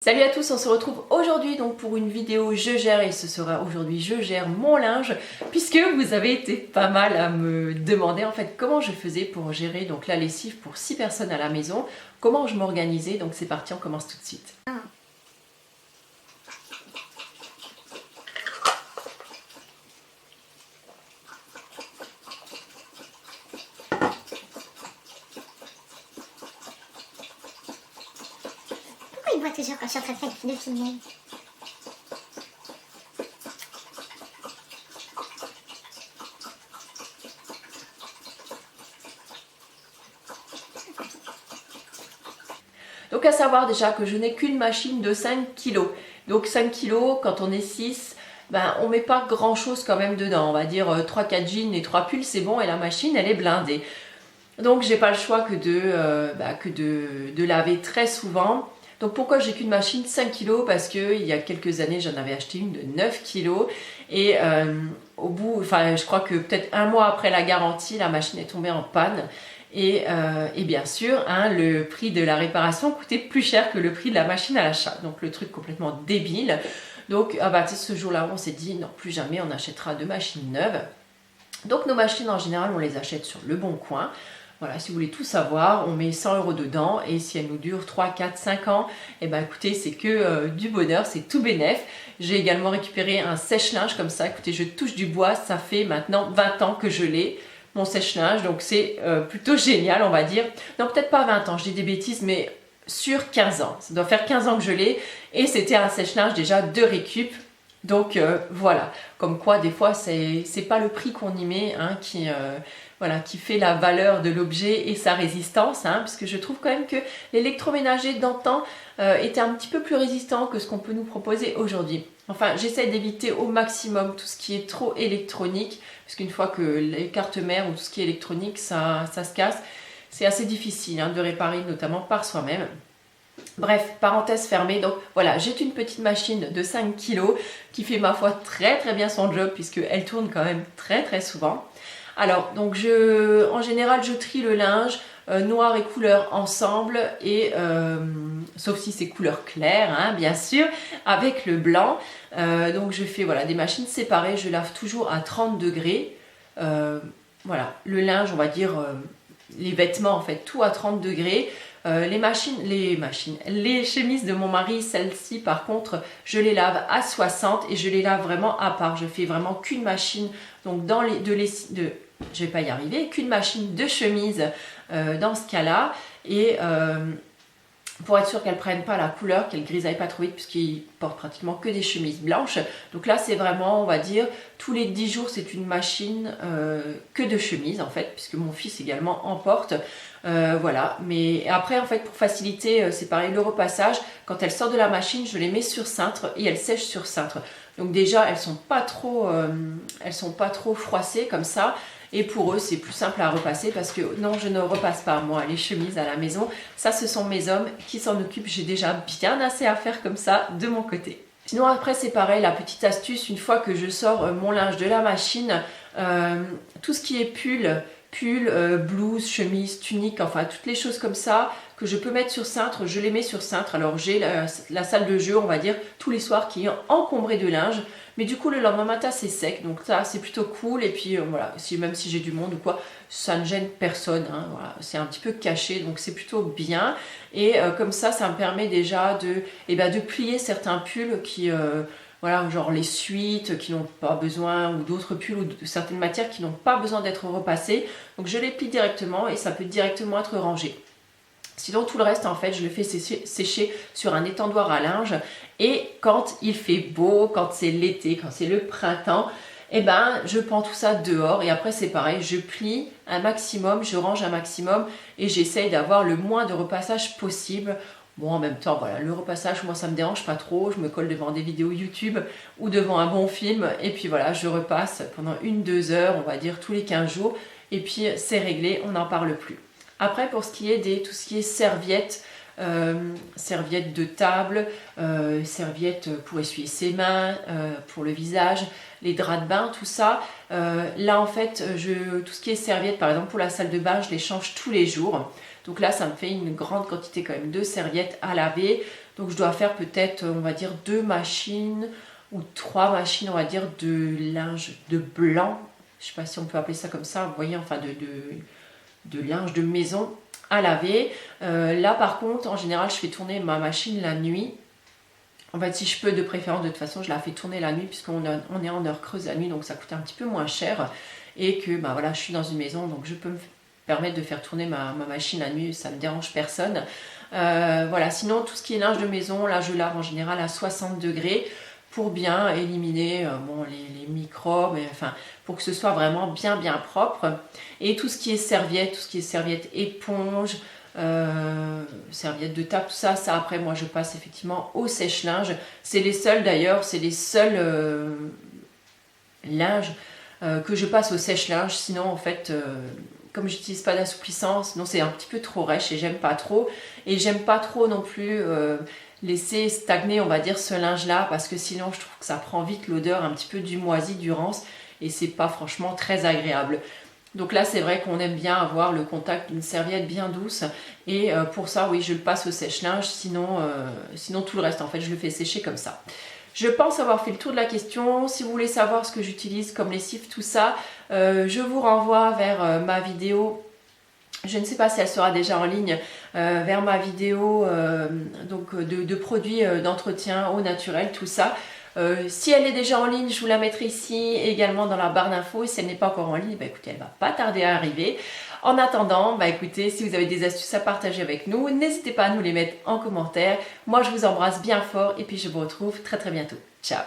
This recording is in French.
Salut à tous, on se retrouve aujourd'hui donc pour une vidéo je gère et ce sera aujourd'hui je gère mon linge puisque vous avez été pas mal à me demander en fait comment je faisais pour gérer donc la lessive pour 6 personnes à la maison, comment je m'organisais, donc c'est parti, on commence tout de suite. Pourquoi il voit toujours quand je suis en train de filmer? Donc à savoir déjà que je n'ai qu'une machine de 5 kg. Donc 5 kg, quand on est 6, ben, on met pas grand chose quand même dedans. On va dire 3-4 jeans et 3 pulls, c'est bon, et la machine elle est blindée. Donc j'ai pas le choix que de laver très souvent. Donc pourquoi j'ai qu'une machine 5 kg? Parce que il y a quelques années j'en avais acheté une de 9 kg et au bout, enfin je crois que peut-être un mois après la garantie, la machine est tombée en panne. Et bien sûr, hein, le prix de la réparation coûtait plus cher que le prix de la machine à l'achat. Donc le truc complètement débile. Donc ce jour-là, on s'est dit non, plus jamais on achètera de machines neuves. Donc nos machines en général, on les achète sur Le Bon Coin. Voilà, si vous voulez tout savoir, on met 100 € dedans et si elle nous dure 3, 4, 5 ans, et ben écoutez, c'est que du bonheur, c'est tout bénef. J'ai également récupéré un sèche-linge comme ça. Écoutez, je touche du bois, ça fait maintenant 20 ans que je l'ai, mon sèche-linge, donc c'est plutôt génial, on va dire. Non, peut-être pas 20 ans, je dis des bêtises, mais sur 15 ans. Ça doit faire 15 ans que je l'ai et c'était un sèche-linge déjà de récup. Donc voilà, comme quoi des fois c'est pas le prix qu'on y met hein, qui fait la valeur de l'objet et sa résistance, hein, parce que je trouve quand même que l'électroménager d'antan était un petit peu plus résistant que ce qu'on peut nous proposer aujourd'hui. Enfin, j'essaie d'éviter au maximum tout ce qui est trop électronique, parce qu'une fois que les cartes mères ou tout ce qui est électronique, ça se casse, c'est assez difficile hein, de réparer, notamment par soi-même. Bref, parenthèse fermée, donc voilà, j'ai une petite machine de 5 kg qui fait ma foi très très bien son job puisqu'elle tourne quand même très très souvent. Alors, donc en général, je trie le linge noir et couleur ensemble et sauf si c'est couleur claire, hein, bien sûr, avec le blanc. Donc je fais voilà, des machines séparées, je lave toujours à 30 degrés. Voilà, le linge, on va dire les vêtements en fait, tout à 30 degrés. Les chemises de mon mari, celles-ci par contre, je les lave à 60 et je les lave vraiment à part. Je fais vraiment qu'une machine, donc je vais pas y arriver, qu'une machine de chemise dans ce cas-là et pour être sûr qu'elles ne prennent pas la couleur, qu'elles grisaillent pas trop vite puisqu'ils portent pratiquement que des chemises blanches. Donc là c'est vraiment, on va dire, tous les 10 jours c'est une machine que de chemises en fait, puisque mon fils également en porte. Voilà, mais après en fait pour faciliter, c'est pareil, le repassage, quand elles sortent de la machine, je les mets sur cintre et elles sèchent sur cintre. Donc déjà elles sont pas trop froissées comme ça. Et pour eux, c'est plus simple à repasser parce que non, je ne repasse pas moi les chemises à la maison. Ça, ce sont mes hommes qui s'en occupent. J'ai déjà bien assez à faire comme ça de mon côté. Sinon après, c'est pareil, la petite astuce, une fois que je sors mon linge de la machine, tout ce qui est pull, blouse, chemise, tunique, enfin toutes les choses comme ça que je peux mettre sur cintre, je les mets sur cintre. Alors j'ai la salle de jeu, on va dire, tous les soirs qui est encombrée de linge. Mais du coup, le lendemain matin, c'est sec. Donc ça, c'est plutôt cool. Et puis voilà, même si j'ai du monde ou quoi, ça ne gêne personne. Hein, voilà. C'est un petit peu caché, donc c'est plutôt bien. Et comme ça me permet déjà de plier certains pulls qui... voilà, genre les suites qui n'ont pas besoin, ou d'autres pulls ou de certaines matières qui n'ont pas besoin d'être repassées. Donc je les plie directement et ça peut directement être rangé. Sinon tout le reste en fait je le fais sécher sur un étendoir à linge et quand il fait beau, quand c'est l'été, quand c'est le printemps, eh ben je pends tout ça dehors et après c'est pareil, je plie un maximum, je range un maximum et j'essaye d'avoir le moins de repassage possible. Bon, en même temps, voilà, le repassage, moi, ça me dérange pas trop. Je me colle devant des vidéos YouTube ou devant un bon film. Et puis voilà, je repasse pendant 1-2 heures, on va dire, tous les 15 jours. Et puis, c'est réglé, on n'en parle plus. Après, pour ce qui est tout ce qui est serviettes, serviettes de table, serviettes pour essuyer ses mains, pour le visage, les draps de bain, tout ça. Là, en fait, tout ce qui est serviettes, par exemple, pour la salle de bain, je les change tous les jours. Donc là, ça me fait une grande quantité quand même de serviettes à laver. Donc je dois faire peut-être, on va dire, 2 machines ou 3 machines, on va dire, de linge de blanc. Je ne sais pas si on peut appeler ça comme ça, vous voyez, enfin de linge de maison à laver. Là par contre, en général, je fais tourner ma machine la nuit. En fait, si je peux, de préférence, de toute façon, je la fais tourner la nuit puisqu'on est en heure creuse la nuit, donc ça coûte un petit peu moins cher. Et que bah, voilà, je suis dans une maison, donc je peux me permettre de faire tourner ma machine la nuit, ça ne me dérange personne. Voilà, sinon tout ce qui est linge de maison, là je lave en général à 60 degrés pour bien éliminer bon, les microbes, enfin pour que ce soit vraiment bien propre. Et tout ce qui est serviette éponge, serviettes de table, tout ça, après moi je passe effectivement au sèche-linge. C'est les seuls d'ailleurs, c'est les seuls linges que je passe au sèche-linge. Sinon en fait, comme j'utilise pas d'assouplissant, sinon c'est un petit peu trop rêche et j'aime pas trop. Et j'aime pas trop non plus laisser stagner, on va dire, ce linge-là, parce que sinon je trouve que ça prend vite l'odeur un petit peu du moisi, du rance, et c'est pas franchement très agréable. Donc là, c'est vrai qu'on aime bien avoir le contact d'une serviette bien douce. Et pour ça, oui, je le passe au sèche-linge. Sinon, tout le reste, en fait, je le fais sécher comme ça. Je pense avoir fait le tour de la question. Si vous voulez savoir ce que j'utilise comme lessive, tout ça, je vous renvoie vers ma vidéo. Je ne sais pas si elle sera déjà en ligne, vers ma vidéo donc de produits d'entretien au naturel, tout ça. Si elle est déjà en ligne, je vous la mettrai ici également dans la barre d'infos. Et si elle n'est pas encore en ligne, bah écoutez, elle va pas tarder à arriver. En attendant, bah écoutez, si vous avez des astuces à partager avec nous, n'hésitez pas à nous les mettre en commentaire. Moi, je vous embrasse bien fort et puis je vous retrouve très bientôt. Ciao!